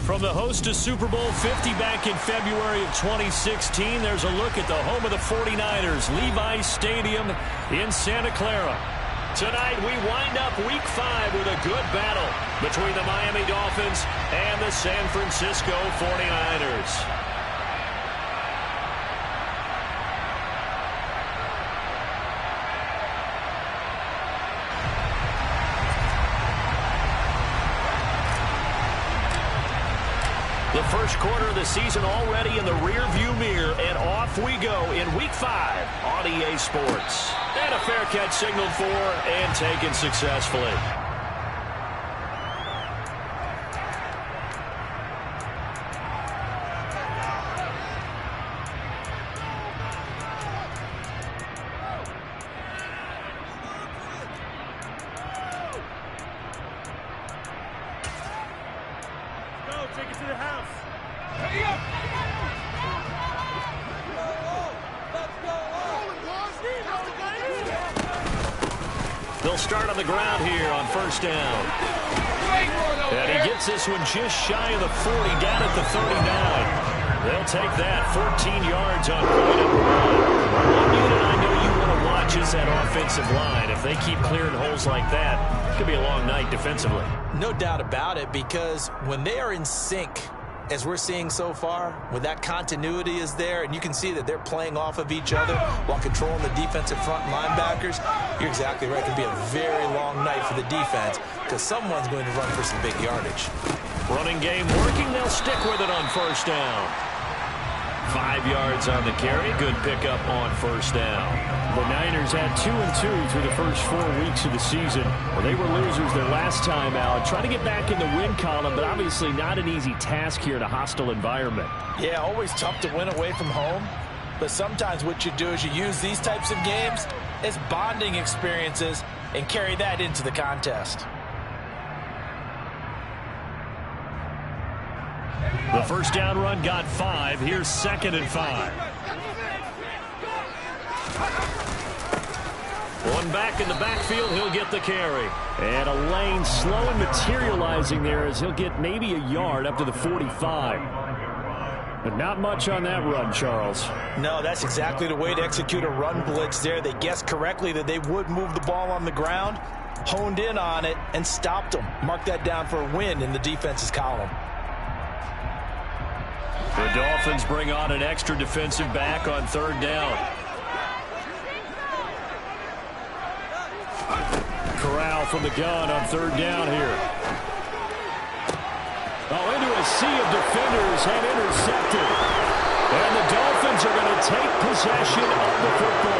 From the host to Super Bowl 50 back in February of 2016, there's a look at the home of the 49ers, Levi's Stadium in Santa Clara. Tonight, we wind up Week 5 with a good battle between the Miami Dolphins and the San Francisco 49ers. The first quarter of the season already in the rearview mirror, and off we go in Week 5 on EA Sports. And a fair catch signaled for and taken successfully. Take it to the house. They'll start on the ground here on first down. And he gets this one just shy of the 40, down at the 39. They'll take that 14 yards on play number 1. One unit I know you want to watch is that offensive line. If they keep clearing holes like that, it could be a long night defensively. No doubt about it, because when they are in sync, as we're seeing so far, when that continuity is there, and you can see that they're playing off of each other while controlling the defensive front linebackers, you're exactly right. It could be a very long night for the defense because someone's going to run for some big yardage. Running game working. They'll stick with it on first down. 5 yards on the carry. Good pickup on first down. The Niners had 2-2 through the first 4 weeks of the season. Well, they were losers their last time out. Trying to get back in the win column, but obviously not an easy task here in a hostile environment. Yeah, always tough to win away from home. But sometimes what you do is you use these types of games as bonding experiences and carry that into the contest. The first down run got 5. Here's 2nd and 5. One back in the backfield. He'll get the carry. And a lane slow and materializing there as he'll get maybe a yard up to the 45. But not much on that run, Charles. No, that's exactly the way to execute a run blitz there. They guessed correctly that they would move the ball on the ground, honed in on it, and stopped them. Mark that down for a win in the defense's column. The Dolphins bring on an extra defensive back on 3rd down. Corral from the gun on 3rd down here. Oh, into a sea of defenders and intercepted. And the Dolphins are going to take possession of the football.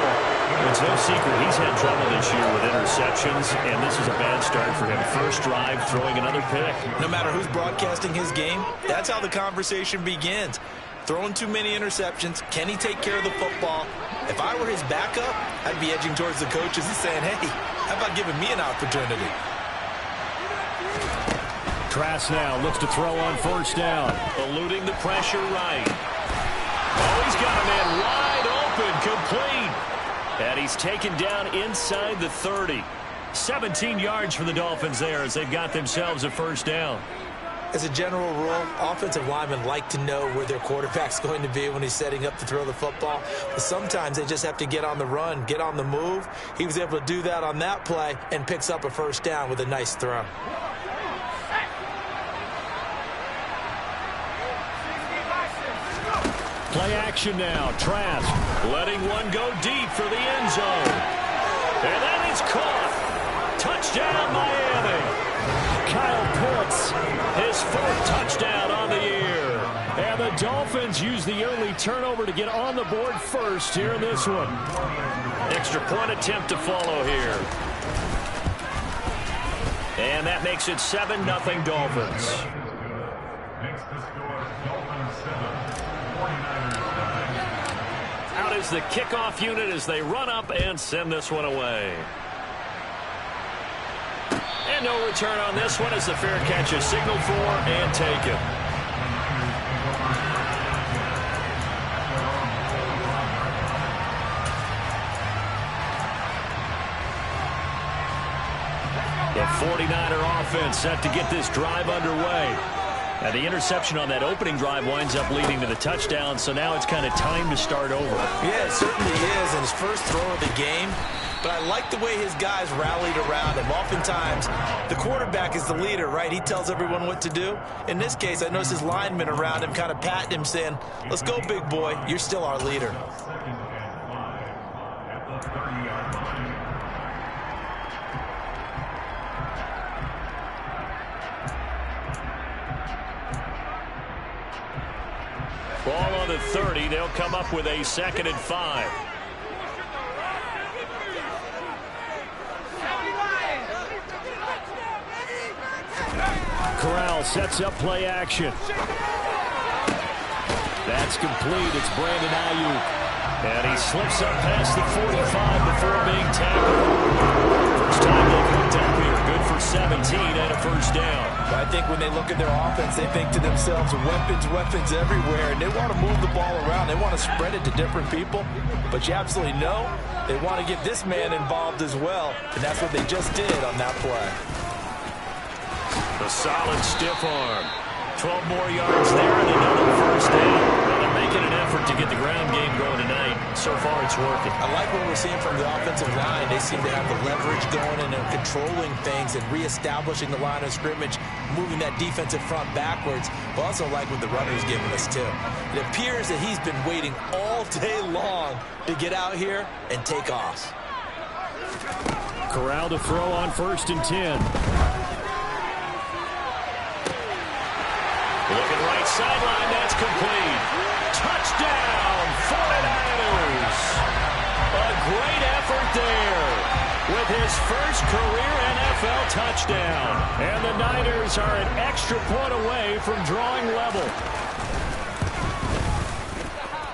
It's no secret he's had trouble this year with interceptions, and this is a bad start for him. First drive, throwing another pick. No matter who's broadcasting his game, that's how the conversation begins. Throwing too many interceptions. Can he take care of the football? If I were his backup, I'd be edging towards the coaches and saying, hey, how about giving me an opportunity? Trask now looks to throw on first down. Eluding the pressure right. Oh, he's got a man wide open, complete. And he's taken down inside the 30. 17 yards for the Dolphins there as they've got themselves a first down. As a general rule, offensive linemen like to know where their quarterback's going to be when he's setting up to throw the football. But sometimes they just have to get on the run, get on the move. He was able to do that on that play and picks up a first down with a nice throw. Play action now. Trask letting one go deep for the end zone. And that is caught. Touchdown, Miami. Kyle Pitts, his 4th touchdown on the year. And the Dolphins use the early turnover to get on the board first here in this one. Extra point attempt to follow here. And that makes it 7-0 Dolphins. Out is the kickoff unit as they run up and send this one away. And no return on this one as the fair catch is signaled for and taken. The 49er offense set to get this drive underway. And the interception on that opening drive winds up leading to the touchdown, so now it's kind of time to start over. Yeah, it certainly is, and his first throw of the game. But I like the way his guys rallied around him. Oftentimes, the quarterback is the leader, right? He tells everyone what to do. In this case, I noticed his linemen around him kind of patting him, saying, let's go, big boy. You're still our leader. Ball on the 30. They'll come up with a 2nd and 5. Corral sets up play action. That's complete. It's Brandon Ayuk. And he slips up past the 45 before being tackled. First time they've hooked up here. Good for 17 and a first down. I think when they look at their offense, they think to themselves, weapons everywhere, and they want to move the ball around. They want to spread it to different people, but you absolutely know they want to get this man involved as well, and that's what they just did on that play. A solid stiff arm. 12 more yards there and another first down. Well, they're making an effort to get the ground game going tonight. So far, it's working. I like what we're seeing from the offensive line. They seem to have the leverage going and controlling things and reestablishing the line of scrimmage, moving that defensive front backwards. But also like what the runner's giving us, too. It appears that he's been waiting all day long to get out here and take off. Corral to throw on 1st and 10. Looking right sideline, that's complete. Touchdown, 49ers. A great effort there with his first career NFL touchdown. And the Niners are an extra point away from drawing level.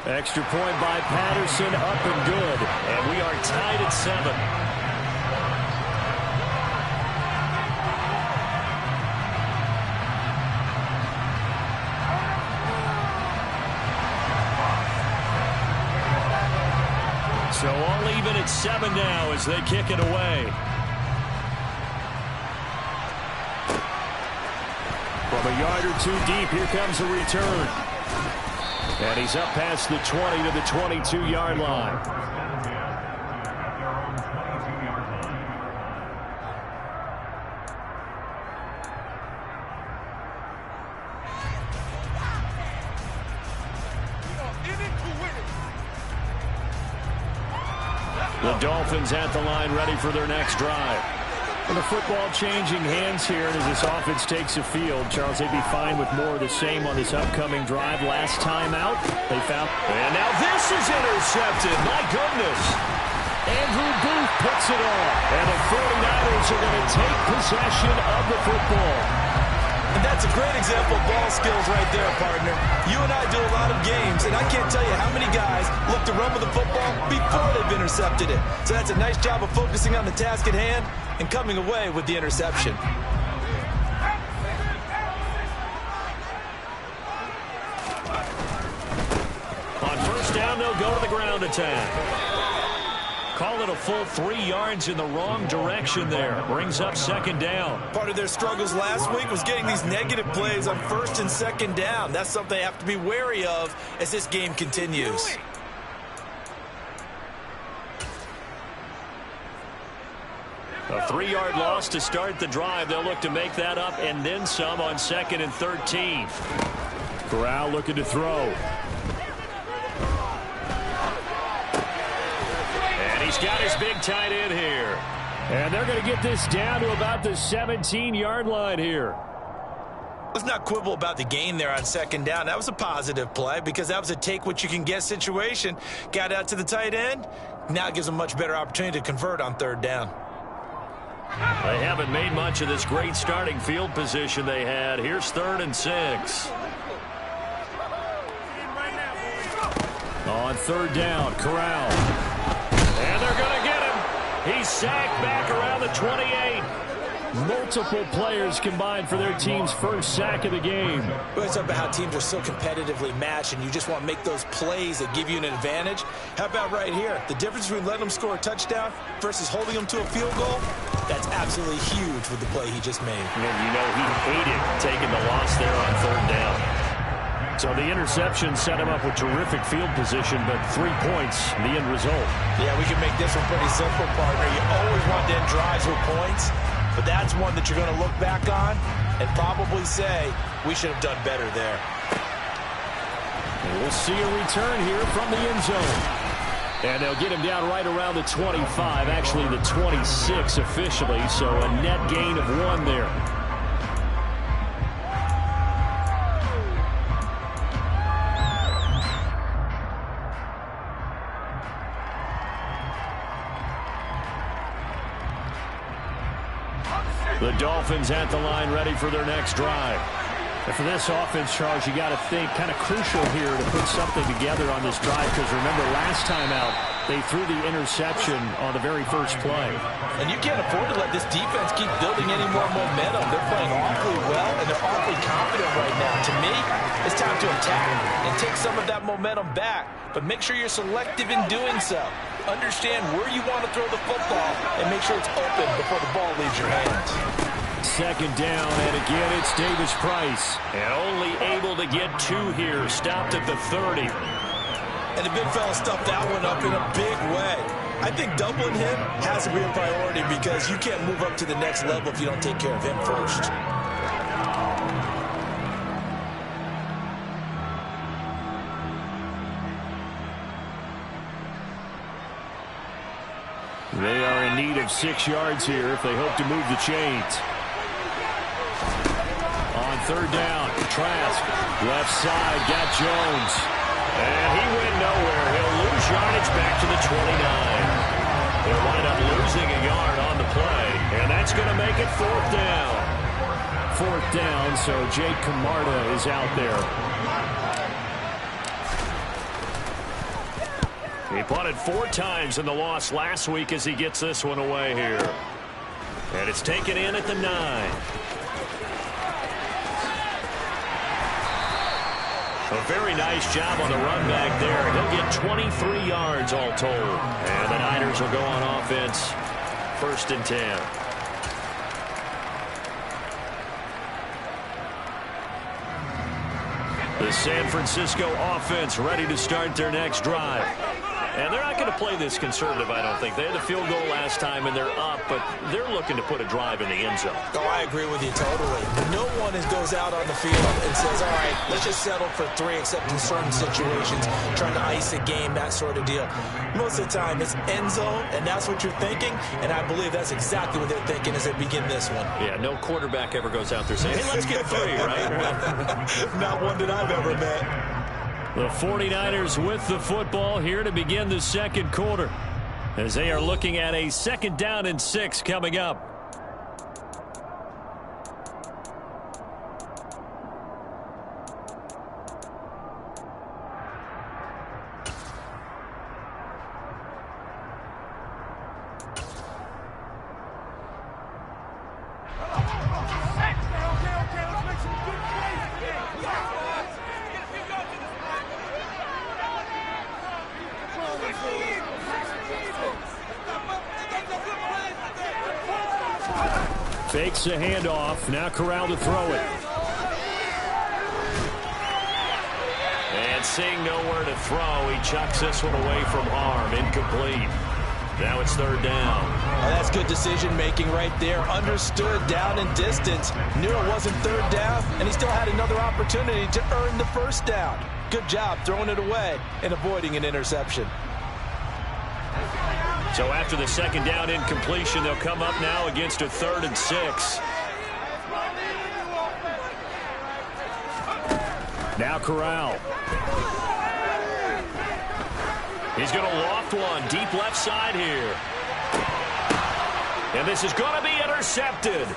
Extra point by Patterson, up and good. And we are tied at 7. So all even at 7 now as they kick it away. From a yard or 2 deep, here comes a return. And he's up past the 20 to the 22-yard line. The Dolphins at the line, ready for their next drive. And the football changing hands here as this offense takes the field. Charles, they'd be fine with more of the same on this upcoming drive. Last time out, they found... And now this is intercepted. My goodness. Andrew Booth puts it on. And the 49ers are going to take possession of the football. And that's a great example of ball skills right there, partner. You and I do a lot of games, and I can't tell you how many guys look to run with the football before they've intercepted it. So that's a nice job of focusing on the task at hand and coming away with the interception. On first down, they'll go to the ground attack. Call it a full 3 yards in the wrong direction there. Brings up 2nd down. Part of their struggles last week was getting these negative plays on 1st and 2nd down. That's something they have to be wary of as this game continues. A 3-yard loss to start the drive. They'll look to make that up and then some on 2nd and 13. Corral looking to throw. He's got his big tight end here. And they're going to get this down to about the 17-yard line here. Let's not quibble about the gain there on 2nd down. That was a positive play because that was a take-what-you-can-get situation. Got out to the tight end. Now it gives them a much better opportunity to convert on 3rd down. They haven't made much of this great starting field position they had. Here's 3rd and 6. On 3rd down, Corral. And they're going to get him. He's sacked back around the 28. Multiple players combined for their team's first sack of the game. Well, it's about how teams are so competitively matched, and you just want to make those plays that give you an advantage. How about right here? The difference between letting them score a touchdown versus holding them to a field goal, that's absolutely huge with the play he just made. And you know he hated taking the loss there on third down. So the interception set him up with terrific field position, but 3 points, the end result. Yeah, we can make this one pretty simple, partner. You always want to end drives with points, but that's one that you're going to look back on and probably say, we should have done better there. And we'll see a return here from the end zone. And they'll get him down right around the 25, actually the 26 officially, so a net gain of 1 there. The Dolphins at the line, ready for their next drive. And for this offense, Charles, you got to think kind of crucial here to put something together on this drive, because remember last time out they threw the interception on the very first play. And you can't afford to let this defense keep building any more momentum. They're playing awfully well, and they're awfully confident right now. To me, it's time to attack and take some of that momentum back, but make sure you're selective in doing so. Understand where you want to throw the football and make sure it's open before the ball leaves your hands. Second down, and again it's Davis Price. And only able to get 2 here. Stopped at the 30. And the big fella stuffed that one up in a big way. I think doubling him has to be a priority, because you can't move up to the next level if you don't take care of him first. They are in need of 6 yards here if they hope to move the chains. On third down, Trask, left side, got Jones. And he went nowhere. He'll lose yardage back to the 29. They'll wind up losing a yard on the play. And that's going to make it 4th down. 4th down, so Jake Camarda is out there. He punted 4 times in the loss last week as he gets this one away here. And it's taken in at the 9. A very nice job on the run back there. He'll get 23 yards all told. And the Niners will go on offense. 1st and 10. The San Francisco offense ready to start their next drive. And they're not going to play this conservative, I don't think. They had the field goal last time, and they're up, but they're looking to put a drive in the end zone. Oh, I agree with you totally. No one goes out on the field and says, all right, let's just settle for 3, except in certain situations, trying to ice a game, that sort of deal. Most of the time, it's end zone, and that's what you're thinking, and I believe that's exactly what they're thinking as they begin this one. Yeah, no quarterback ever goes out there saying, hey, let's get 3, right? Not one that I've ever met. The 49ers with the football here to begin the second quarter, as they are looking at a 2nd down and 6 coming up. Fakes a handoff. Now Corral to throw it. And seeing nowhere to throw, he chucks this one away from harm. Incomplete. Now it's 3rd down. Oh, that's good decision-making right there. Understood down and distance. Knew it wasn't 3rd down, and he still had another opportunity to earn the 1st down. Good job throwing it away and avoiding an interception. So after the 2nd down incompletion, they'll come up now against a 3rd and 6. Now Corral. He's going to loft one deep left side here. And this is going to be intercepted.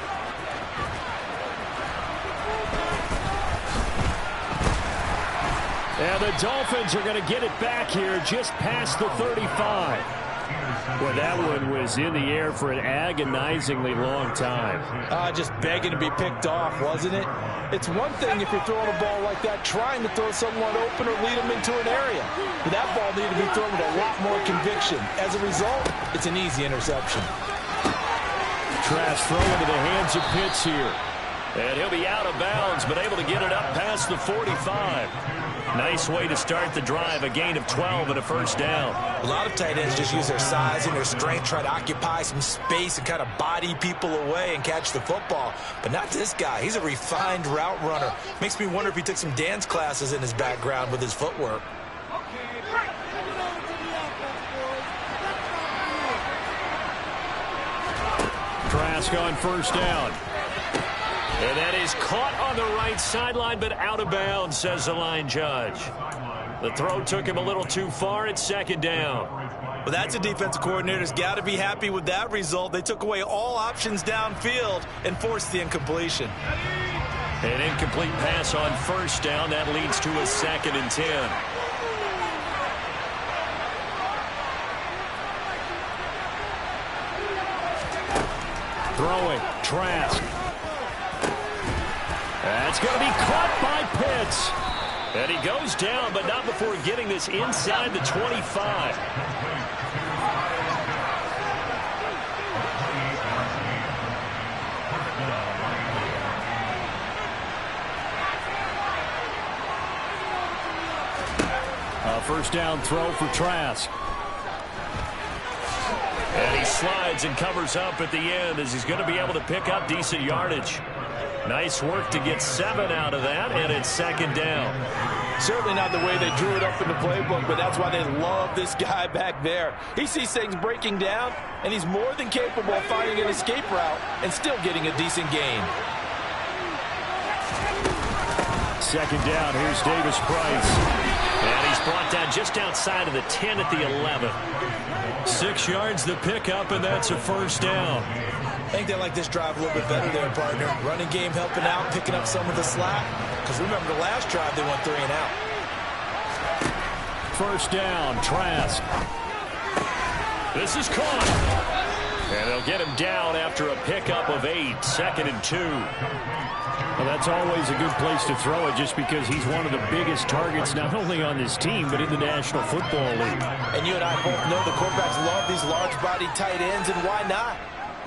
And the Dolphins are going to get it back here just past the 35. Well, that one was in the air for an agonizingly long time. Just begging to be picked off, wasn't it? It's one thing if you're throwing a ball like that, trying to throw someone open or lead them into an area. But that ball needed to be thrown with a lot more conviction. As a result, it's an easy interception. Trask throw into the hands of Pitts here. And he'll be out of bounds, but able to get it up past the 45. Nice way to start the drive, a gain of 12 and a first down. A lot of tight ends just use their size and their strength, try to occupy some space and kind of body people away and catch the football. But not this guy. He's a refined route runner. Makes me wonder if he took some dance classes in his background with his footwork. Trask on first down. And that is caught on the right sideline, but out of bounds, says the line judge. The throw took him a little too far. It's second down. Well, that's a defensive coordinator's got to be happy with that result. They took away all options downfield and forced the incompletion. An incomplete pass on first down. That leads to a 2nd and 10. Throwing, Trask. That's going to be caught by Pitts. And he goes down, but not before getting this inside the 25. A first down throw for Trask. And he slides and covers up at the end as he's going to be able to pick up decent yardage. Nice work to get 7 out of that, and it's second down. Certainly not the way they drew it up in the playbook, but that's why they love this guy back there. He sees things breaking down, and he's more than capable of finding an escape route and still getting a decent gain. Second down, here's Davis Price. And he's brought down just outside of the 10 at the 11. 6 yards the pickup, and that's a first down. I think they like this drive a little bit better there, partner. Running game helping out, picking up some of the slack. Because remember, the last drive, they went 3 and out. First down, Trask. This is caught. And they'll get him down after a pickup of 8. 2nd and 2. Well, that's always a good place to throw it just because he's one of the biggest targets not only on this team but in the National Football League. And you and I both know the quarterbacks love these large-bodied tight ends, and why not?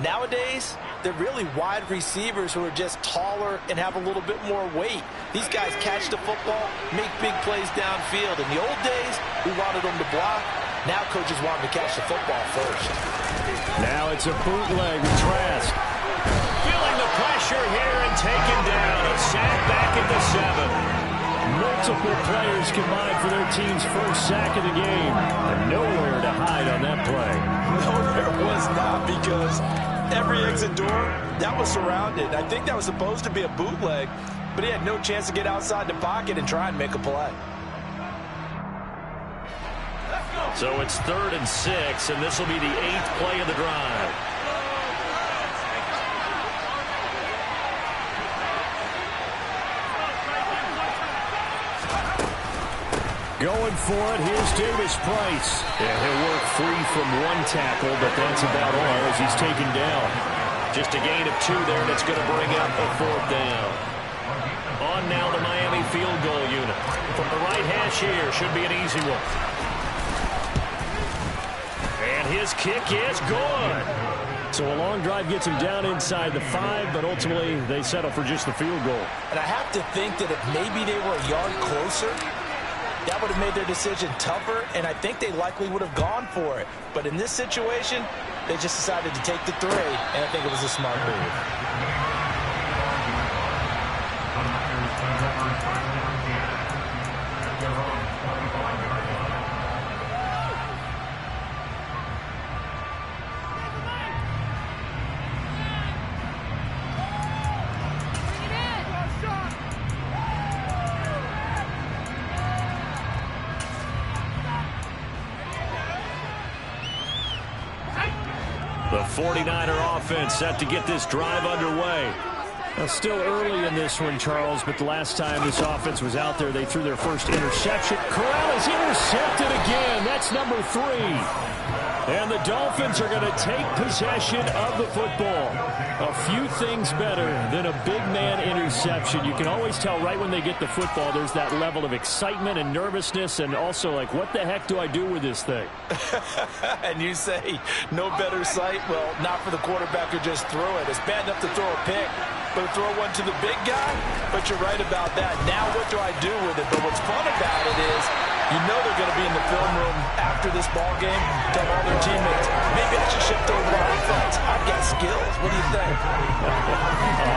Nowadays, they're really wide receivers who are just taller and have a little bit more weight. These guys catch the football, make big plays downfield. In the old days, we wanted them to block. Now coaches want them to catch the football first. Now it's a bootleg with Trask. Feeling the pressure here and taken down. A sack back at the 7. Multiple players combined for their team's first sack of the game. And nowhere to hide on that play. No, there was not, because every exit door, that was surrounded. I think that was supposed to be a bootleg, but he had no chance to get outside the pocket and try and make a play. So it's 3rd and 6, and this will be the 8th play of the drive. Going for it, here's Davis Price. Yeah, he'll work free from 1 tackle, but that's about all as he's taken down. Just a gain of 2 there, and it's going to bring up a 4th down. On now the Miami field goal unit. From the right hash here, should be an easy one. And his kick is good. So a long drive gets him down inside the 5, but ultimately they settle for just the field goal. And I have to think that if maybe they were a yard closer, that would have made their decision tougher, and I think they likely would have gone for it. But in this situation, they just decided to take the 3, and I think it was a smart move. The 49er offense set to get this drive underway. Well, still early in this one, Charles, but the last time this offense was out there, they threw their first interception. Corral is intercepted again. That's number 3. And the Dolphins are going to take possession of the football. A few things better than a big man interception. You can always tell right when they get the football, there's that level of excitement and nervousness, and also like, what the heck do I do with this thing? And you say, no better sight? Well, not for the quarterback who just threw it. It's bad enough to throw a pick, but to throw one to the big guy? But you're right about that. Now what do I do with it? But what's fun about it is, you know they're going to be in the film room after this ball game, tell all their teammates, maybe I should shift over to offense. I've got skills. What do you think?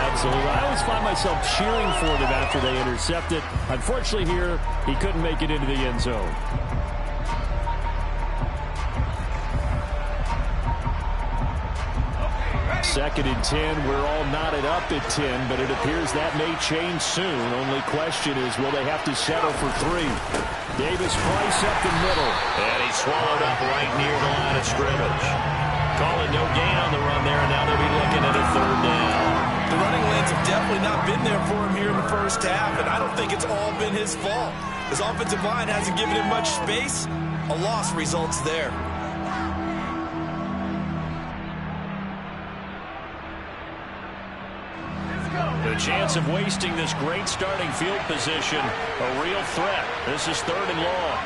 Absolutely. I always find myself cheering for them after they intercept it. Unfortunately here, he couldn't make it into the end zone. Second and 10. We're all knotted up at 10, but it appears that may change soon. Only question is, will they have to settle for 3? Davis Price up the middle. And he's swallowed up right near the line of scrimmage. Calling no gain on the run there, and now they'll be looking at a 3rd down. The running lanes have definitely not been there for him here in the first half, and I don't think it's all been his fault. His offensive line hasn't given him much space. A loss results there. The chance of wasting this great starting field position, a real threat. This is 3rd and long.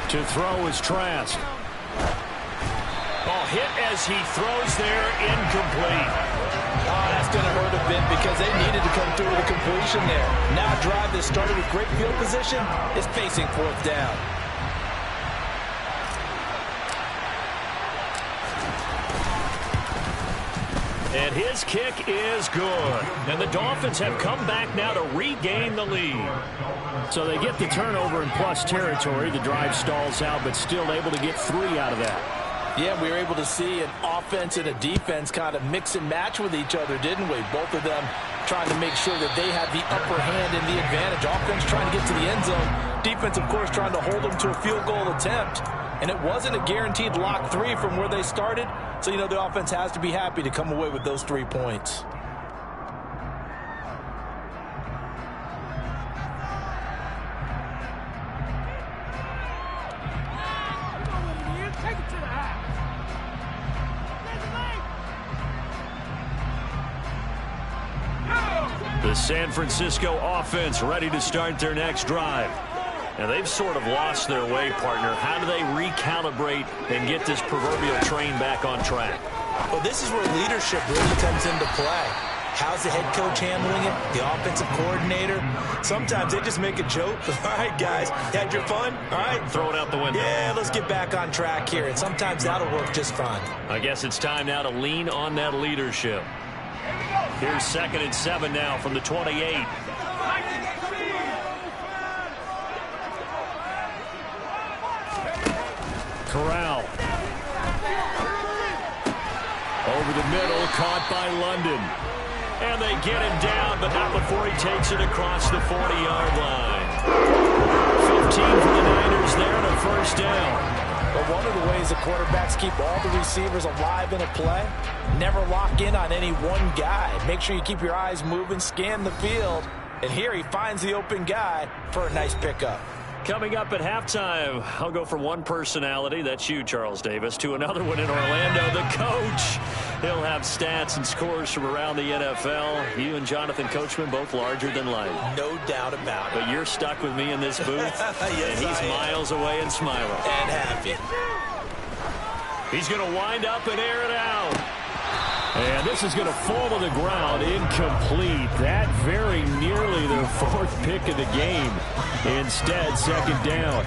To throw is Trask. Oh, hit as he throws there, incomplete. Oh, that's going to hurt a bit because they needed to come through with a completion there. Now a drive that started with great field position is facing 4th down. And his kick is good. And the Dolphins have come back now to regain the lead. So they get the turnover in plus territory. The drive stalls out, but still able to get 3 out of that. Yeah, we were able to see an offense and a defense kind of mix and match with each other, didn't we? Both of them trying to make sure that they had the upper hand and the advantage. Offense trying to get to the end zone. Defense, of course, trying to hold them to a field goal attempt. And it wasn't a guaranteed lock 3 from where they started. So, you know, the offense has to be happy to come away with those 3 points. The San Francisco offense ready to start their next drive. And they've sort of lost their way, partner. How do they recalibrate and get this proverbial train back on track? Well, this is where leadership really comes into play. How's the head coach handling it? The offensive coordinator? Sometimes they just make a joke. All right, guys, you had your fun? All right. Throw it out the window. Yeah, let's get back on track here. And sometimes that'll work just fine. I guess it's time now to lean on that leadership. Here's 2nd and 7 now from the 28. Corral. Over the middle, caught by London. And they get him down, but not before he takes it across the 40-yard line. 15 for the Niners there and a 1st down. But one of the ways the quarterbacks keep all the receivers alive in a play, never lock in on any one guy. Make sure you keep your eyes moving, scan the field. And here he finds the open guy for a nice pickup. Coming up at halftime, I'll go from one personality, that's you, Charles Davis, to another one in Orlando, the coach. He'll have stats and scores from around the NFL. You and Jonathan Coachman, both larger than life. No doubt about it. But you're stuck with me in this booth, yes, and he's miles away and smiling. And happy. He's going to wind up and air it out. And this is going to fall to the ground, incomplete. That very nearly the 4th pick of the game. Instead, 2nd down.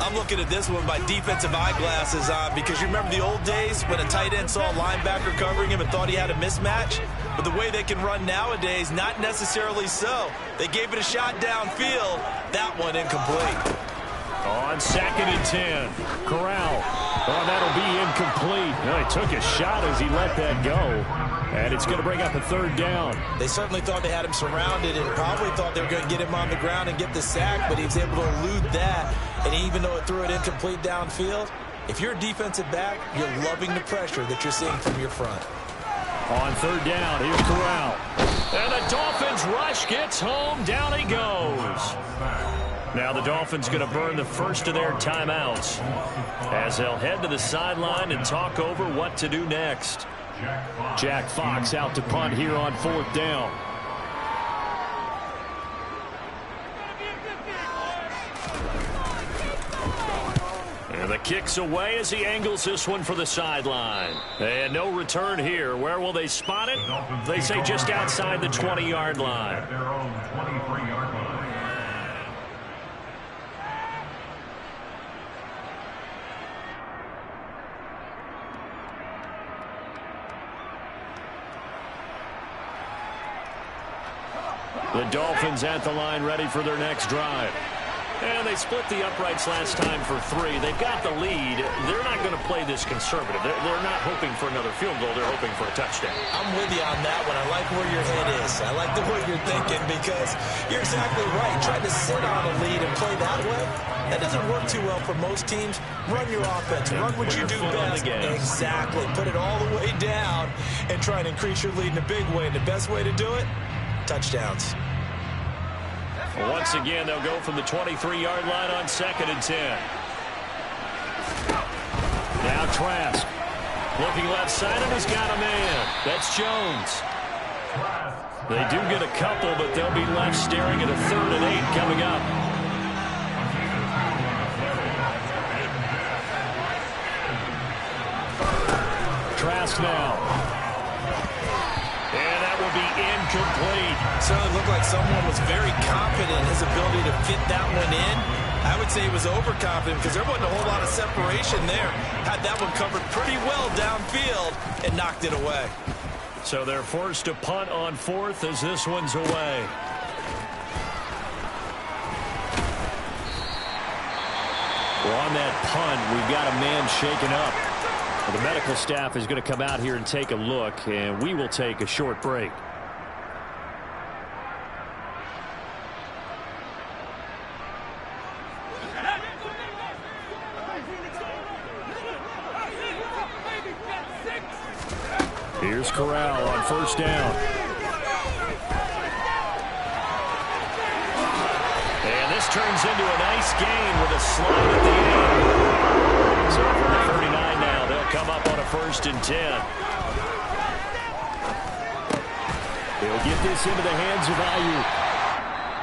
I'm looking at this one with my defensive eyeglasses on because you remember the old days when a tight end saw a linebacker covering him and thought he had a mismatch? But the way they can run nowadays, not necessarily so. They gave it a shot downfield. That one incomplete. On 2nd and 10, Corral. Oh, that'll be incomplete. No, he took a shot as he let that go. And it's going to bring up a 3rd down. They certainly thought they had him surrounded and probably thought they were going to get him on the ground and get the sack, but he was able to elude that. And even though it threw it incomplete downfield, If you're a defensive back, you're loving the pressure that you're seeing from your front. On third down, here's Corral. And the Dolphins rush gets home. Down he goes. Now the Dolphins going to burn the first of their timeouts as they'll head to the sideline and talk over what to do next. Jack Fox out to punt here on fourth down. And the kick's away as he angles this one for the sideline. And no return here. Where will they spot it? They say just outside the 20-yard line. Their own 23-yard line. The Dolphins at the line ready for their next drive. And they split the uprights last time for 3. They've got the lead. They're not going to play this conservative. They're not hoping for another field goal. They're hoping for a touchdown. I'm with you on that one. I like where your head is. I like the way you're thinking because you're exactly right. Trying to sit on a lead and play that way, that doesn't work too well for most teams. Run your offense. Run what you do best. Exactly. Put it all the way down and try and increase your lead in a big way. And the best way to do it, touchdowns. Once again, they'll go from the 23-yard line on 2nd and 10. Now Trask. Looking left side, and he's got a man. That's Jones. They do get a couple, but they'll be left staring at a 3rd and 8 coming up. Trask now. And that will be incomplete. Certainly looked like someone was very confident in his ability to fit that one in. I would say he was overconfident because there wasn't a whole lot of separation there. Had that one covered pretty well downfield and knocked it away. So they're forced to punt on 4th as this one's away. Well, on that punt, we've got a man shaken up. The medical staff is going to come out here and take a look, and we will take a short break. Here's Corral on first down. And this turns into a nice gain with a slide at the end. So from the 39 now, they'll come up on a 1st and 10. They'll get this into the hands of Ayuk.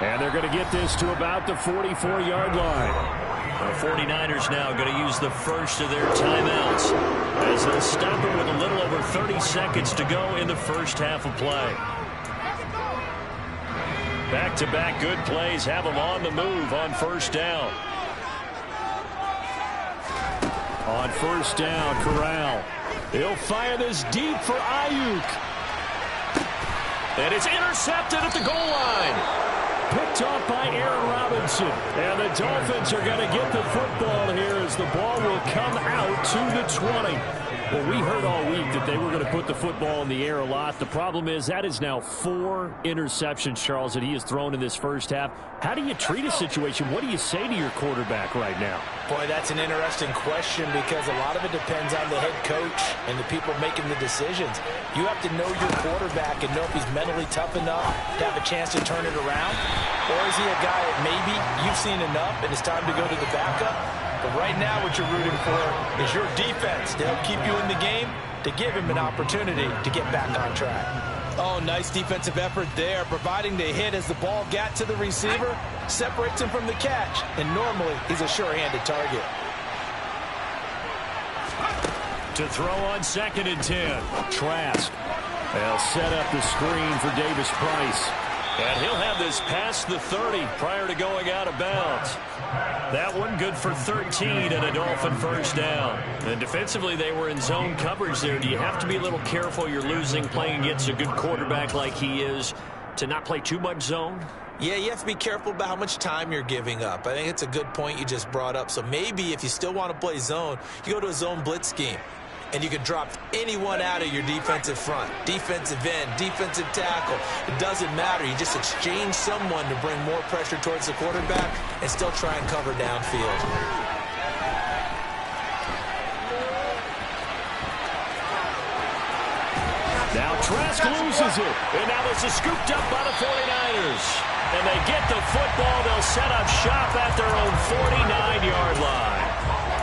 And they're going to get this to about the 44-yard line. The 49ers now going to use the first of their timeouts as they'll stop it with a little over 30 seconds to go in the first half of play. Back-to-back good plays have them on the move on first down. On first down, Corral. He'll fire this deep for Ayuk. And it's intercepted at the goal line. Picked off by Aaron Robinson. And the Dolphins are going to get the football here as the ball will come out to the 20. Well, we heard all week that they were going to put the football in the air a lot. The problem is that is now 4 interceptions, Charles, that he has thrown in this first half. How do you treat a situation? What do you say to your quarterback right now? Boy, that's an interesting question because a lot of it depends on the head coach and the people making the decisions. You have to know your quarterback and know if he's mentally tough enough to have a chance to turn it around. Or is he a guy that maybe you've seen enough and it's time to go to the backup? But right now what you're rooting for is your defense to help keep you in the game, to give him an opportunity to get back on track. Oh, nice defensive effort there, providing the hit as the ball got to the receiver, separates him from the catch, and normally he's a sure-handed target. To throw on 2nd and 10, Trask. They'll set up the screen for Davis Price. And he'll have this past the 30 prior to going out of bounds. That one good for 13 and a Dolphin first down. And defensively, they were in zone coverage there. Do you have to be a little careful? You're losing playing against a good quarterback like he is to not play too much zone? Yeah, you have to be careful about how much time you're giving up. I think it's a good point you just brought up. So maybe if you still want to play zone, you go to a zone blitz scheme. And you can drop anyone out of your defensive front, defensive end, defensive tackle. It doesn't matter. You just exchange someone to bring more pressure towards the quarterback and still try and cover downfield. almost loses it. And now this is scooped up by the 49ers. And they get the football. They'll set up shop at their own 49-yard line.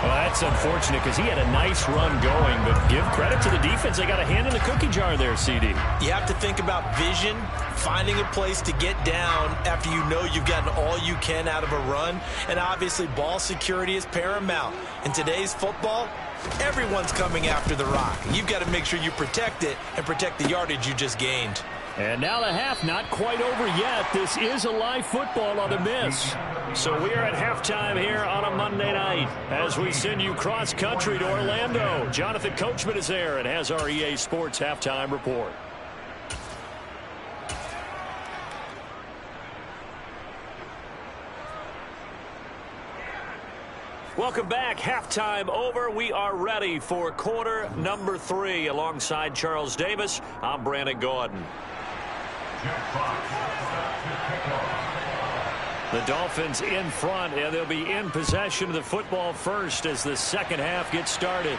Well, that's unfortunate because he had a nice run going, but give credit to the defense. They got a hand in the cookie jar there, CD. You have to think about vision, finding a place to get down after you know you've gotten all you can out of a run. And obviously, ball security is paramount. In today's football, everyone's coming after the rock. You've got to make sure you protect it and protect the yardage you just gained. And now the half not quite over yet. This is a live football on the miss. So we are at halftime here on a Monday night as we send you cross-country to Orlando. Jonathan Coachman is there and has our EA Sports halftime report. Welcome back. Halftime over. We are ready for quarter number 3. Alongside Charles Davis, I'm Brandon Gordon. The Dolphins in front, and they'll be in possession of the football first as the second half gets started.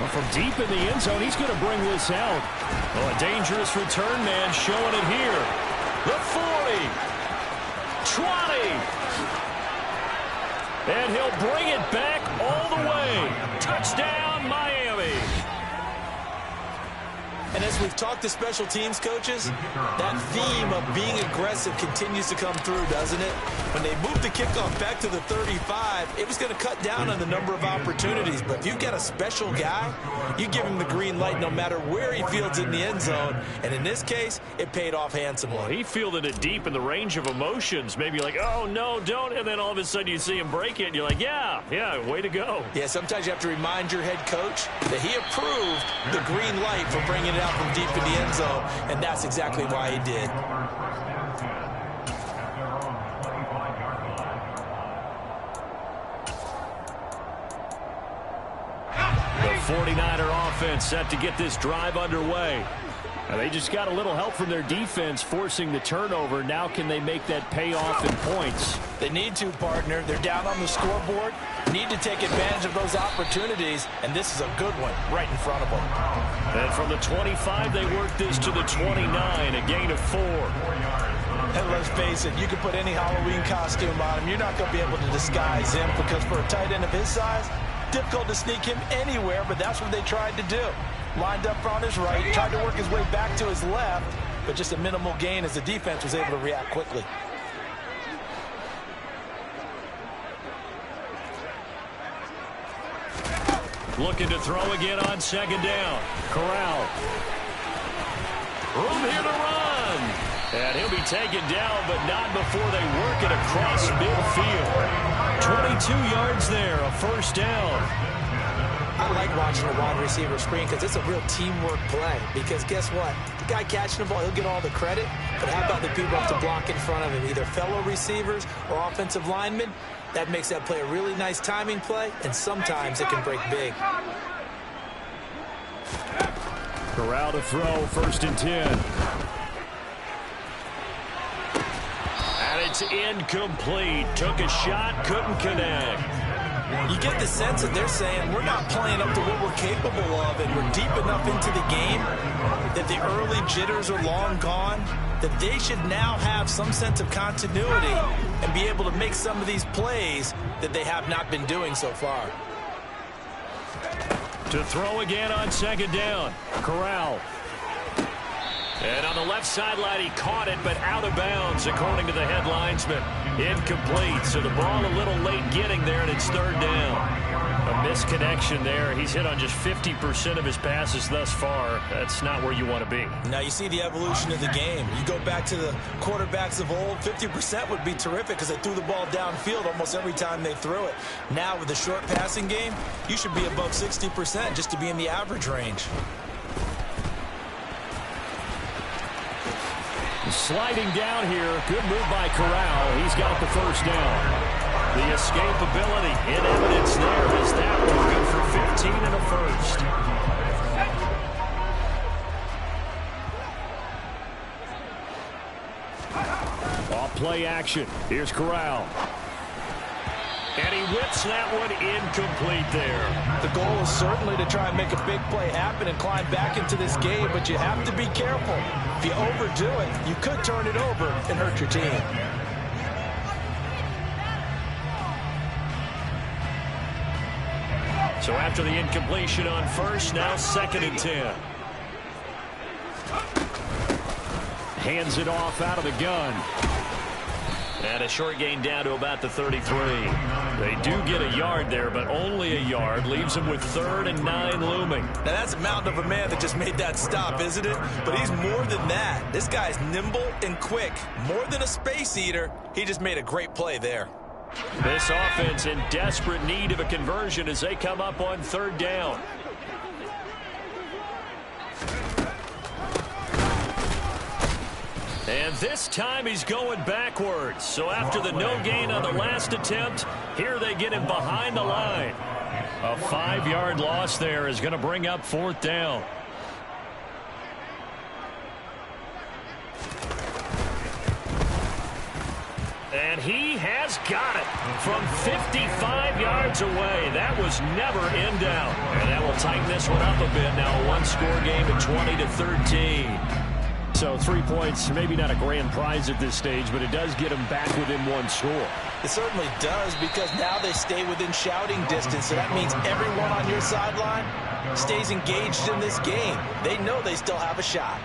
Well, from deep in the end zone, he's going to bring this out. Oh, a dangerous return man showing it here. The 40. 20. And he'll bring it back all the way. Touchdown, Miami. And as we've talked to special teams coaches, that theme of being aggressive continues to come through, doesn't it? When they moved the kickoff back to the 35, it was going to cut down on the number of opportunities. But if you've got a special guy, you give him the green light no matter where he fields in the end zone. And in this case, it paid off handsomely. Well, he fielded it deep in the range of emotions. Maybe like, oh, no, don't. And then all of a sudden you see him break it, and you're like, yeah, way to go. Yeah, sometimes you have to remind your head coach that he approved the green light for bringing it out from deep in the end zone, and that's exactly why he did. The 49er offense set to get this drive underway. Now they just got a little help from their defense forcing the turnover. Now can they make that pay off in points? They need to, partner. They're down on the scoreboard. Need to take advantage of those opportunities, and this is a good one right in front of them. And from the 25, they work this to the 29, a gain of 4. And let's face it, you can put any Halloween costume on him. You're not going to be able to disguise him because for a tight end of his size, difficult to sneak him anywhere, but that's what they tried to do. Lined up on his right, tried to work his way back to his left, but just a minimal gain as the defense was able to react quickly. Looking to throw again on second down. Corral. Room here to run. And he'll be taken down, but not before they work it across midfield. 22 yards there, a first down. I like watching a wide receiver screen because it's a real teamwork play. Because guess what? The guy catching the ball, he'll get all the credit. But how about the people up to block in front of him, either fellow receivers or offensive linemen? That makes that play a really nice timing play, and sometimes it can break big. Corral to throw, first and 10. And it's incomplete. Took a shot, couldn't connect. You get the sense that they're saying we're not playing up to what we're capable of, and we're deep enough into the game that the early jitters are long gone, that they should now have some sense of continuity and be able to make some of these plays that they have not been doing so far. To throw again on second down. Corral. And on the left sideline, he caught it, but out of bounds, according to the head linesman. Incomplete, so the ball a little late getting there, and it's third down. A misconnection there. He's hit on just 50% of his passes thus far. That's not where you want to be. Now you see the evolution of the game. You go back to the quarterbacks of old, 50% would be terrific because they threw the ball downfield almost every time they threw it. Now with the short passing game, you should be above 60% just to be in the average range. Sliding down here. Good move by Corral. He's got the first down. The escapability in evidence there as that one good for 15 and a first. Off play action. Here's Corral. And he whips that one incomplete there. The goal is certainly to try and make a big play happen and climb back into this game, but you have to be careful. If you overdo it, you could turn it over and hurt your team. So after the incompletion on first, now 2nd and 10. Hands it off out of the gun. And a short gain down to about the 33. They do get a yard there, but only a yard. Leaves them with 3rd and 9 looming. Now that's a mountain of a man that just made that stop, isn't it? But he's more than that. This guy's nimble and quick. More than a space eater. He just made a great play there. This offense in desperate need of a conversion as they come up on 3rd down. And this time he's going backwards. So after the no gain on the last attempt, here they get him behind the line. A 5-yard loss there is going to bring up 4th down. And he has got it from 55 yards away. That was never in doubt. And that will tighten this one up a bit now. A one-score game at 20-13. So 3 points, maybe not a grand prize at this stage, but it does get them back within one score. It certainly does, because now they stay within shouting distance. So that means everyone on your sideline stays engaged in this game. They know they still have a shot.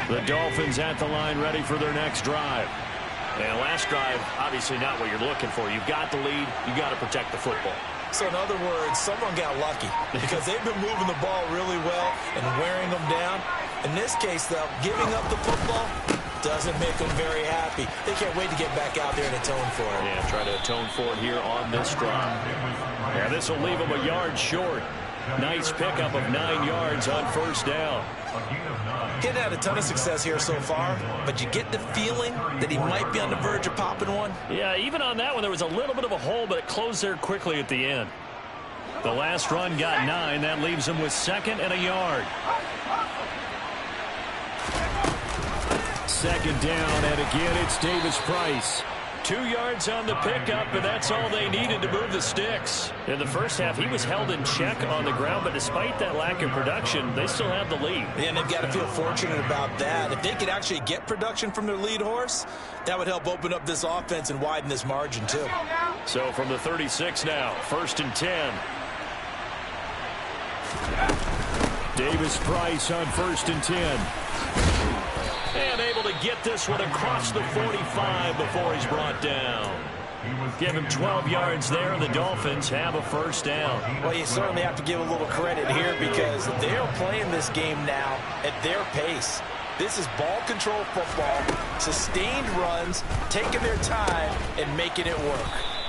The Dolphins at the line, ready for their next drive. And last drive, obviously not what you're looking for. You've got the lead. You've got to protect the football. So in other words, someone got lucky because they've been moving the ball really well and wearing them down. In this case, though, giving up the football doesn't make them very happy. They can't wait to get back out there and atone for it. Yeah, try to atone for it here on this drive. Yeah, this will leave them a yard short. Nice pickup of 9 yards on 1st down. He hadn't had a ton of success here so far, but you get the feeling that he might be on the verge of popping one. Yeah, even on that one, there was a little bit of a hole, but it closed there quickly at the end. The last run got 9. That leaves him with 2nd and a yard. 2nd down, and again, it's Davis Price. 2 yards on the pickup, and that's all they needed to move the sticks. In the first half, he was held in check on the ground, but despite that lack of production, they still have the lead. Yeah, and they've got to feel fortunate about that. If they could actually get production from their lead horse, that would help open up this offense and widen this margin, too. So from the 36 now, 1st and 10. Davis Price on 1st and 10. And able to get this one across the 45 before he's brought down. Give him 12 yards there, and the Dolphins have a 1st down. Well, you certainly have to give a little credit here because they're playing this game now at their pace. This is ball control football, sustained runs, taking their time, and making it work.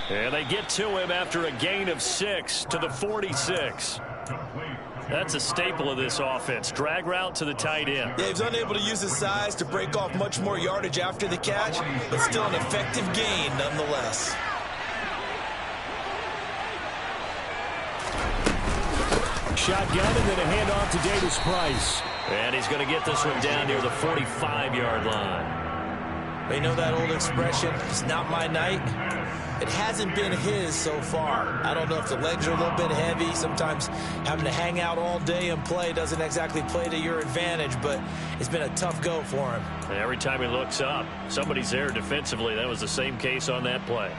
And they get to him after a gain of 6 to the 46. That's a staple of this offense. Drag route to the tight end. Yeah, he's unable to use his size to break off much more yardage after the catch, but still an effective gain nonetheless. Shotgun and then a handoff to Davis Price. And he's going to get this one down near the 45-yard line. They know that old expression, it's not my night. It hasn't been his so far. I don't know if the legs are a little bit heavy. Sometimes having to hang out all day and play doesn't exactly play to your advantage, but it's been a tough go for him. And every time he looks up, somebody's there defensively. That was the same case on that play.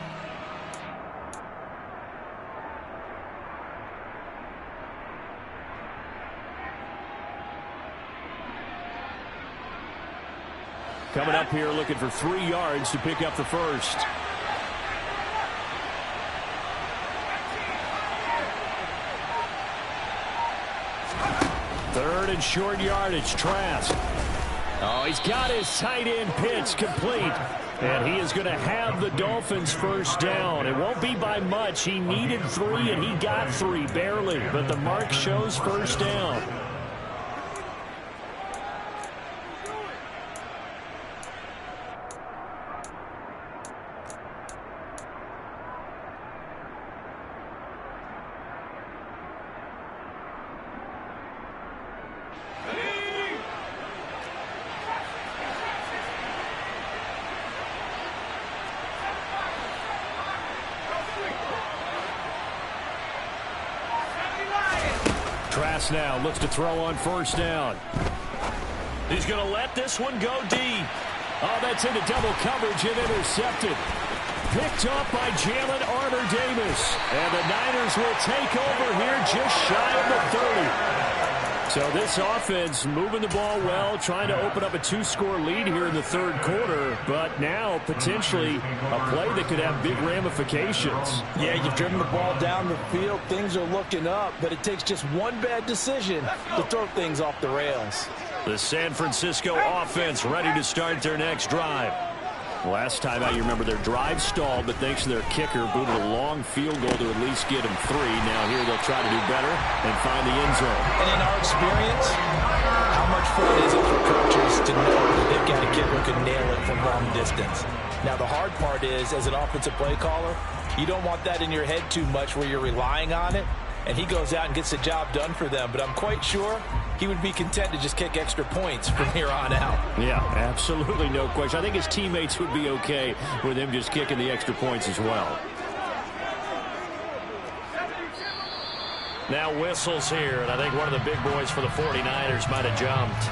Coming up here looking for 3 yards to pick up the 1st. Third and short yardage, Trask. Oh, he's got his tight end pitch complete. And he is going to have the Dolphins first down. It won't be by much. He needed 3, and he got 3, barely. But the mark shows first down. Trask now looks to throw on first down. He's going to let this one go deep. Oh, that's into double coverage and intercepted. Picked off by Jalen Armour-Davis. And the Niners will take over here just shy of the 30. So this offense moving the ball well, trying to open up a 2-score lead here in the third quarter, but now potentially a play that could have big ramifications. Yeah, you've driven the ball down the field. Things are looking up, but it takes just one bad decision to throw things off the rails. The San Francisco offense ready to start their next drive. Last time out, you remember their drive stalled, but thanks to their kicker, booted a long field goal to at least get him 3. Now here they'll try to do better and find the end zone. And in our experience, how much fun is it for coaches to know that they've got a kid who can nail it from long distance? Now the hard part is, as an offensive play caller, you don't want that in your head too much where you're relying on it, and he goes out and gets the job done for them. But I'm quite sure he would be content to just kick extra points from here on out. Yeah, absolutely no question. I think his teammates would be okay with him just kicking the extra points as well. Now whistles here, and I think one of the big boys for the 49ers might have jumped.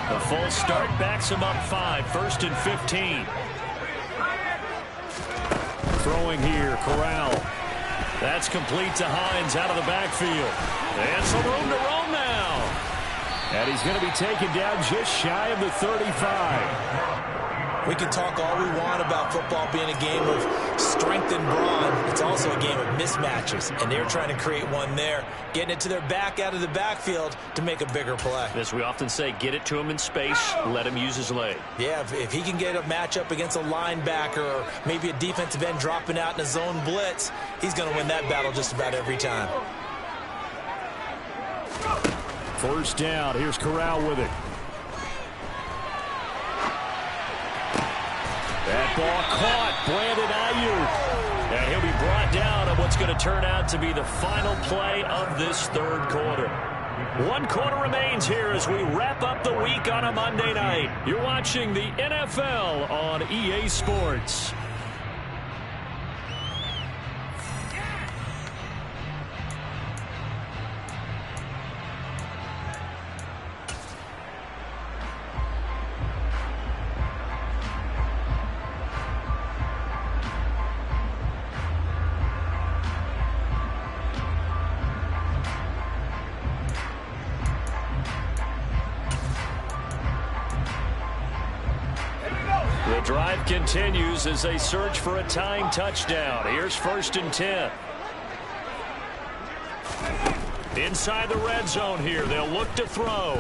The full start backs him up 5, 1st and 15. Throwing here, Corral. That's complete to Hines out of the backfield. And some room to roam now. And he's going to be taken down just shy of the 35. We can talk all we want about football being a game of strength and brawn. It's also a game of mismatches, and they're trying to create one there, getting it to their back out of the backfield to make a bigger play. As we often say, get it to him in space, let him use his leg. Yeah, if he can get a matchup against a linebacker or maybe a defensive end dropping out in a zone blitz, he's going to win that battle just about every time. First down, here's Corral with it. That ball caught, Brandon Ayuk. And he'll be brought down on what's going to turn out to be the final play of this third quarter. 1 quarter remains here as we wrap up the week on a Monday night. You're watching the NFL on EA Sports. The drive continues as they search for a tying touchdown. Here's 1st and 10. Inside the red zone here, they'll look to throw.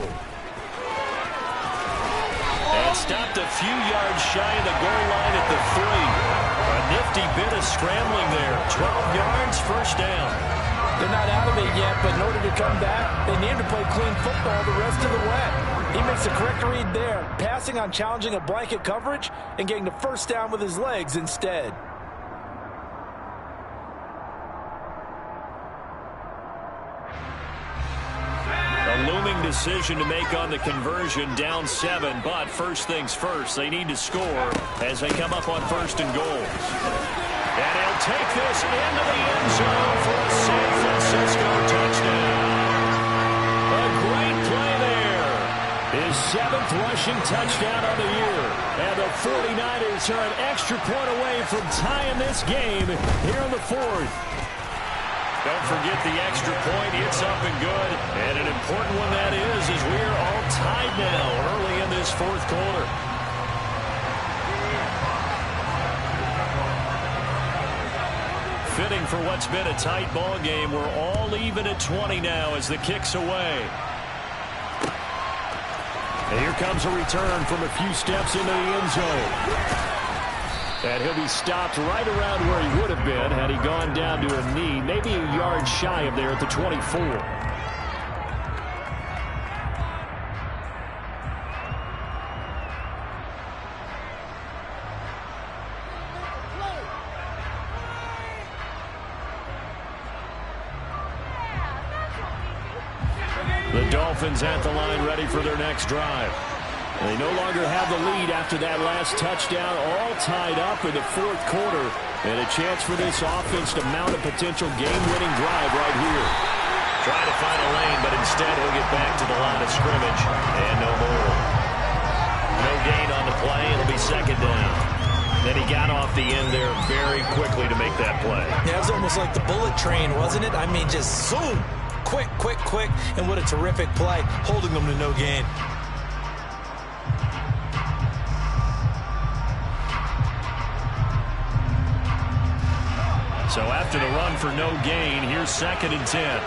And stopped a few yards shy of the goal line at the 3. A nifty bit of scrambling there. 12 yards, first down. They're not out of it yet, but in order to come back, they need to play clean football the rest of the way. He makes the correct read there, passing on challenging a blanket coverage and getting the first down with his legs instead. A looming decision to make on the conversion, down 7, but first things first, they need to score as they come up on 1st and goal. And he'll take this into the end zone for a San Francisco touchdown. A great play there. His 7th rushing touchdown of the year. And the 49ers are an extra point away from tying this game here in the 4th. Don't forget the extra point. It's up and good. And an important one that is, as we are all tied now early in this 4th quarter. fitting for what's been a tight ball game. We're all even at 20 now as the kick's away. And here comes a return from a few steps into the end zone. And he'll be stopped right around where he would have been had he gone down to a knee, maybe a yard shy of there at the 24. The Dolphins at the line ready for their next drive. They no longer have the lead after that last touchdown, all tied up in the fourth quarter. And a chance for this offense to mount a potential game-winning drive right here. Trying to find a lane, but instead he'll get back to the line of scrimmage. And no more. No gain on the play. It'll be second down. Then he got off the end there very quickly to make that play. Yeah, it was almost like the bullet train, wasn't it? I mean, just zoom. Quick, quick, quick, and what a terrific play, holding them to no gain. So after the run for no gain, here's 2nd and 10.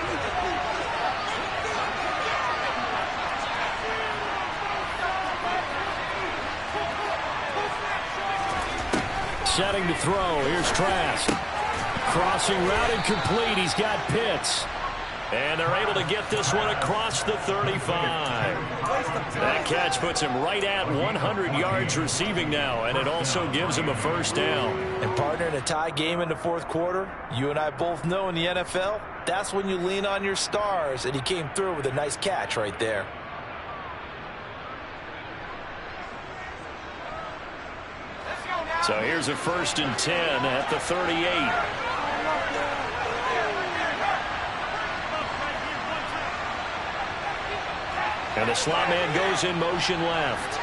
Setting to throw, here's Trask. Crossing route incomplete, he's got Pitts. And they're able to get this one across the 35. That catch puts him right at 100 yards receiving now, and it also gives him a first down. And partner, in a tie game in the fourth quarter, you and I both know in the NFL, that's when you lean on your stars, and he came through with a nice catch right there. So here's a 1st and 10 at the 38. And the slot man goes in motion left.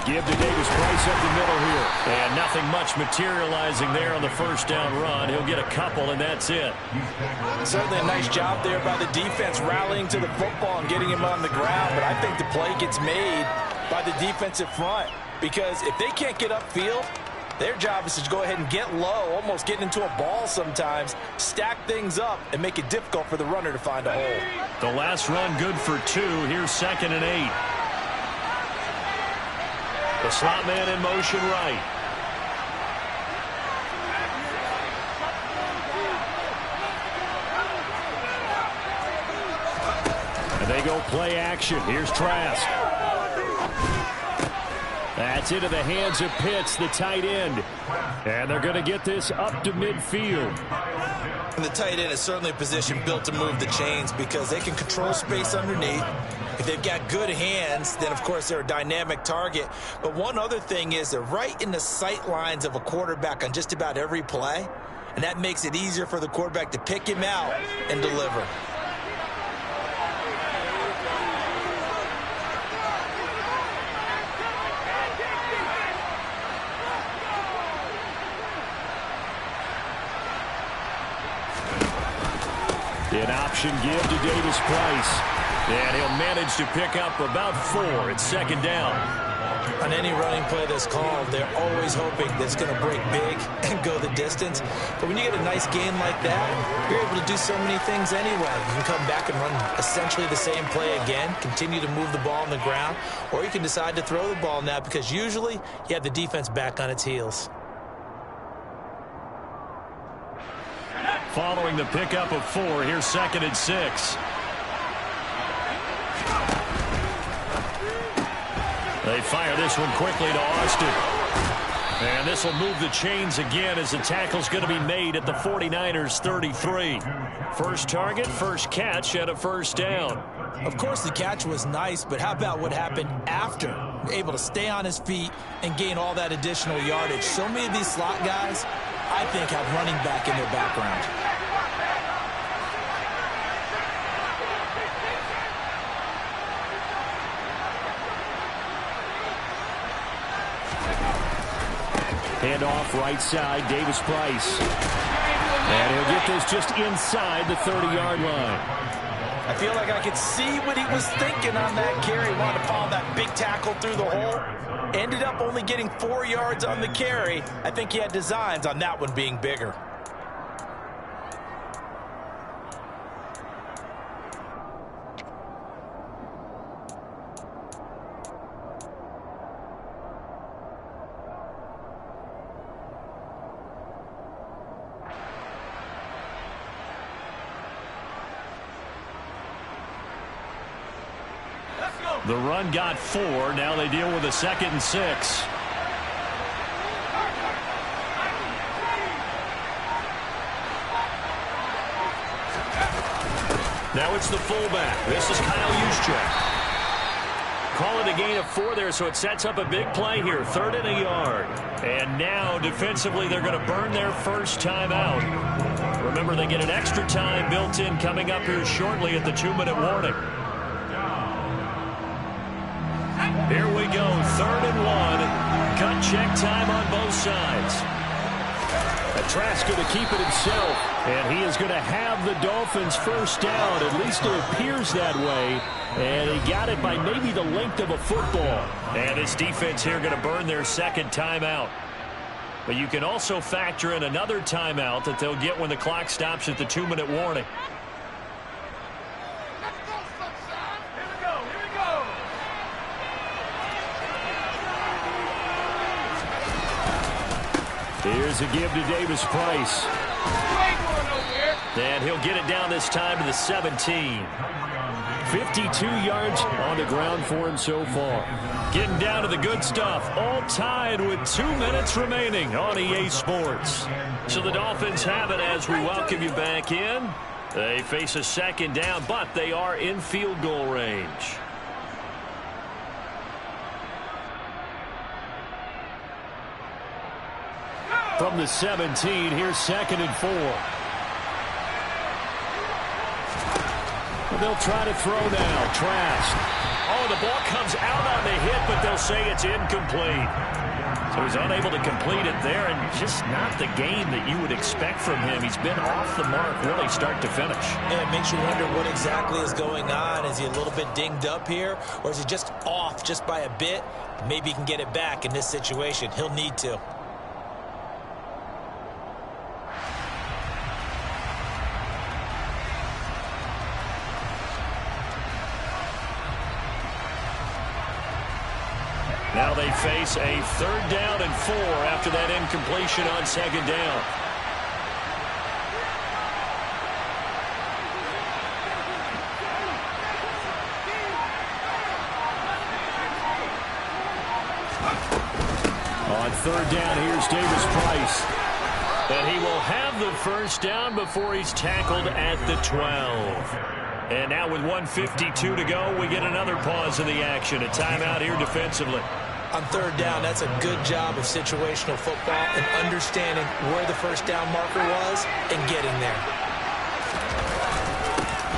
Give to Davis Price up the middle here. And nothing much materializing there on the first down run. He'll get a couple, and that's it. Certainly a nice job there by the defense rallying to the football and getting him on the ground. But I think the play gets made by the defensive front. Because if they can't get upfield, their job is to go ahead and get low, almost get into a ball sometimes, stack things up, and make it difficult for the runner to find a hole. The last run good for 2. Here's 2nd and 8. The slot man in motion right. And they go play action. Here's Trask. That's into the hands of Pitts, the tight end. And they're going to get this up to midfield. And the tight end is certainly a position built to move the chains because they can control space underneath. If they've got good hands, then, of course, they're a dynamic target. But one other thing is they're right in the sight lines of a quarterback on just about every play. And that makes it easier for the quarterback to pick him out and deliver. An option give to Davis Price. And he'll manage to pick up about 4. It's 2nd down. On any running play that's called, they're always hoping that it's going to break big and go the distance. But when you get a nice gain like that, you're able to do so many things anyway. You can come back and run essentially the same play again, continue to move the ball on the ground, or you can decide to throw the ball now because usually you have the defense back on its heels. Following the pickup of 4, here's 2nd and 6. They fire this one quickly to Austin. And this will move the chains again as the tackle's going to be made at the 49ers 33. First target, first catch, and a first down. Of course, the catch was nice, but how about what happened after? Able to stay on his feet and gain all that additional yardage. So many of these slot guys, I think, have running back in their background. Hand off right side, Davis Price. And he'll get this just inside the 30-yard line. I feel like I could see what he was thinking on that carry. Wanted to follow that big tackle through the hole. Ended up only getting 4 yards on the carry. I think he had designs on that one being bigger. The run got 4. Now they deal with a 2nd and 6. Now it's the fullback. This is Kyle Juszczyk. Call it a gain of 4 there, so it sets up a big play here. 3rd and a yard. And now defensively they're going to burn their first time out. Remember, they get an extra time built in coming up here shortly at the 2-minute warning. Here we go, 3rd and 1. Gut check time on both sides. Trask going to keep it himself, and he is going to have the Dolphins first down. At least it appears that way, and he got it by maybe the length of a football. And his defense here going to burn their 2nd timeout. But you can also factor in another timeout that they'll get when the clock stops at the 2-minute warning. Here's a give to Davis Price. And he'll get it down this time to the 17. 52 yards on the ground for him so far. Getting down to the good stuff. All tied with 2 minutes remaining on EA Sports. So the Dolphins have it as we welcome you back in. They face a 2nd down, but they are in field goal range. From the 17, here's 2nd and 4. They'll try to throw now. Trask. Oh, the ball comes out on the hit, but they'll say it's incomplete. So he's unable to complete it there, and just not the game that you would expect from him. He's been off the mark really start to finish. Yeah, it makes you wonder what exactly is going on. Is he a little bit dinged up here, or is he just off just by a bit? Maybe he can get it back in this situation. He'll need to. Now they face a 3rd down and 4 after that incompletion on 2nd down. On 3rd down, here's Davis Price. And he will have the first down before he's tackled at the 12. And now with 1:52 to go, we get another pause in the action. A timeout here defensively. On 3rd down, that's a good job of situational football and understanding where the first down marker was and getting there.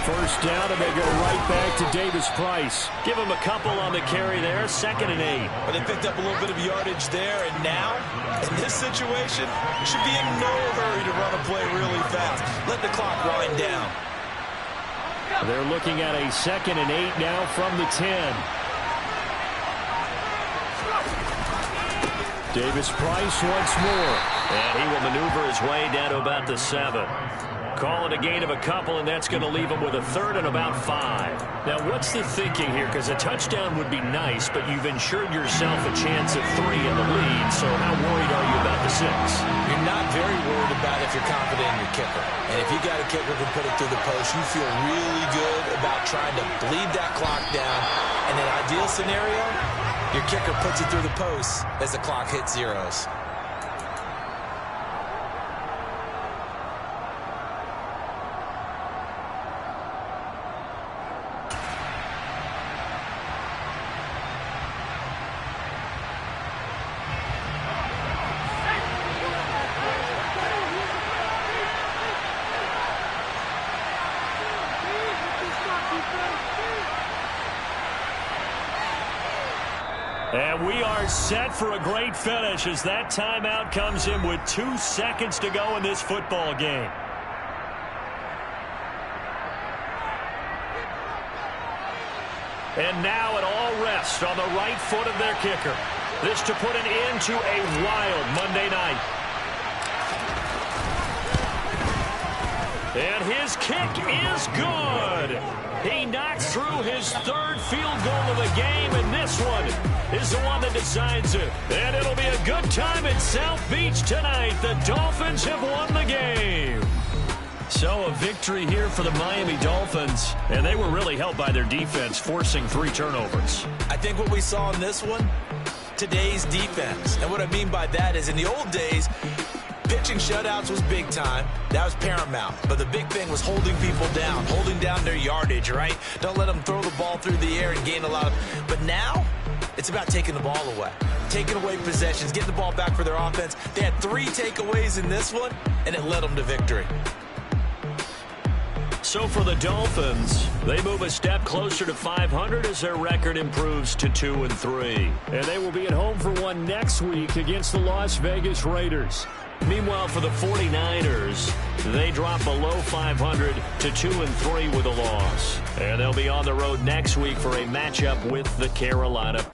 First down, and they go right back to Davis Price. Give him a couple on the carry there, 2nd and 8. But they picked up a little bit of yardage there, and now, in this situation, should be in no hurry to run a play really fast. Let the clock wind down. They're looking at a 2nd and 8 now from the 10. Davis Price once more. And he will maneuver his way down to about the 7. Call it a gain of a couple, and that's going to leave him with a 3rd and about 5. Now, what's the thinking here? Because a touchdown would be nice, but you've ensured yourself a chance of 3 in the lead, so how worried are you about the 6? You're not very worried about if you're confident in your kicker. And if you got a kicker who can put it through the post, you feel really good about trying to bleed that clock down. In an ideal scenario, your kicker puts it through the post as the clock hits zeros. And we are set for a great finish as that timeout comes in with 2 seconds to go in this football game. And now it all rests on the right foot of their kicker. This to put an end to a wild Monday night. And his kick is good. He knocks through his third field goal of the game, and this one is the one that decides it. And it'll be a good time in South Beach tonight. The Dolphins have won the game. So a victory here for the Miami Dolphins, and they were really helped by their defense, forcing 3 turnovers. I think what we saw in this one, today's defense. And what I mean by that is in the old days, pitching shutouts was big time. That was paramount. But the big thing was holding people down, holding down their yardage, right? Don't let them throw the ball through the air and gain a lot of... But now, it's about taking the ball away. Taking away possessions, getting the ball back for their offense. They had 3 takeaways in this one, and it led them to victory. So for the Dolphins, they move a step closer to 500 as their record improves to 2-3. And they will be at home for one next week against the Las Vegas Raiders. Meanwhile, for the 49ers, they drop below 500 to 2-3 with a loss. And they'll be on the road next week for a matchup with the Carolina